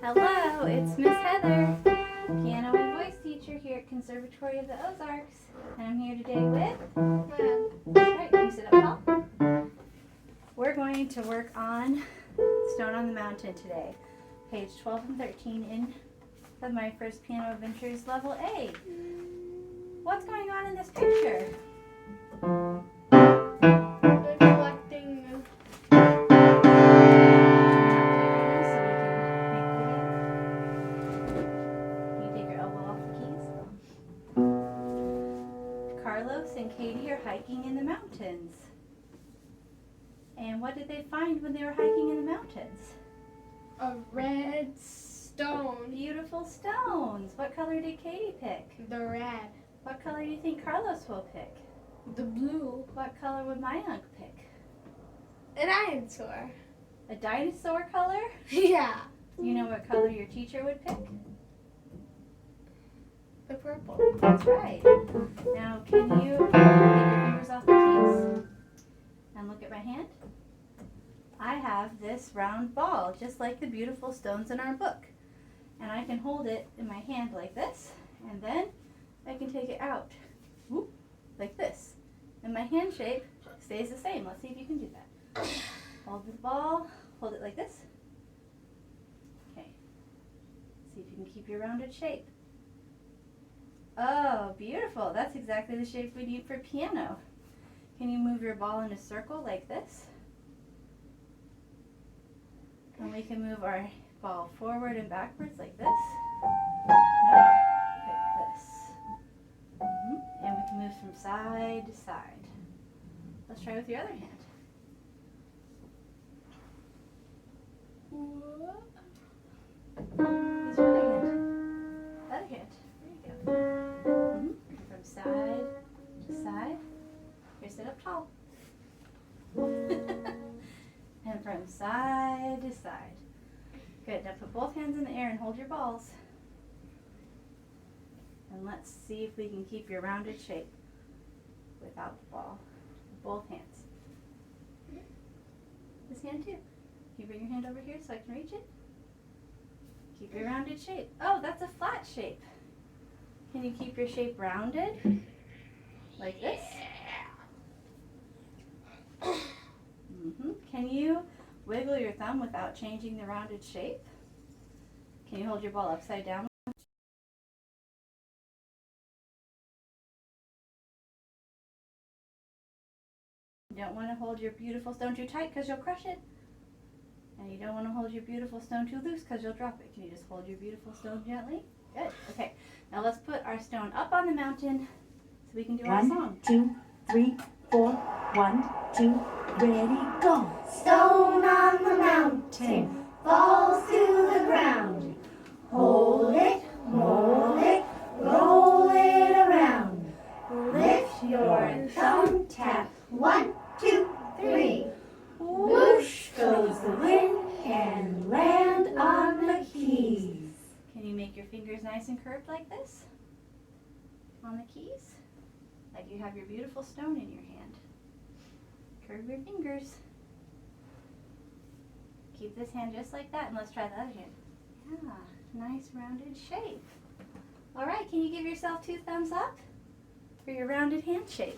Hello, it's Miss Heather, piano and voice teacher here at Conservatory of the Ozarks. And I'm here today with Mayank. Alright, can you sit up tall? We're going to work on Stone on the Mountain today. Page 12 and 13 in of my first piano adventures, level A. What's going on in this picture? They're collecting. Carlos and Katie are hiking in the mountains. And what did they find when they were hiking in the mountains? A red stone. Beautiful stones. What color did Katie pick? The red. What color do you think Carlos will pick? The blue. What color would Mayank pick? An dinosaur. A dinosaur color? Yeah. You know what color your teacher would pick? The purple. That's right. Now, can you take your fingers off the keys and look at my hand? I have this round ball, just like the beautiful stones in our book. And I can hold it in my hand like this, and then I can take it out, whoop, like this. And my hand shape stays the same. Let's see if you can do that. Hold the ball, hold it like this. Okay. See if you can keep your rounded shape. Oh, beautiful. That's exactly the shape we need for piano. Can you move your ball in a circle like this? And we can move our ball forward and backwards like this. No, like this. And we can move from side to side. Let's try with your other hand. Use your other hand. Other hand. There you go. From side to side. Here, sit up tall. And from side to side. Good. Now put both hands in the air and hold your balls. And let's see if we can keep your rounded shape without the ball. Both hands. This hand too. Can you bring your hand over here so I can reach it? Keep your rounded shape. Oh, that's a flat shape. Can you keep your shape rounded? Like this? Can you wiggle your thumb without changing the rounded shape? Can you hold your ball upside down? You don't want to hold your beautiful stone too tight because you'll crush it. And you don't want to hold your beautiful stone too loose because you'll drop it. Can you just hold your beautiful stone gently? Good. Okay. Now let's put our stone up on the mountain so we can do our song. 1, 2, 3, 4. 1, 2, ready, go. Stone on the mountain falls to the ground. Hold it, mold it, roll it around. Lift your thumb, tap 1, 2, 3. Whoosh goes the wind and land on the keys. Can you make your fingers nice and curved like this on the keys? Like you have your beautiful stone in your hand. Curve your fingers. Keep this hand just like that, and let's try the other hand. Yeah, nice rounded shape. All right, can you give yourself 2 thumbs up for your rounded hand shape?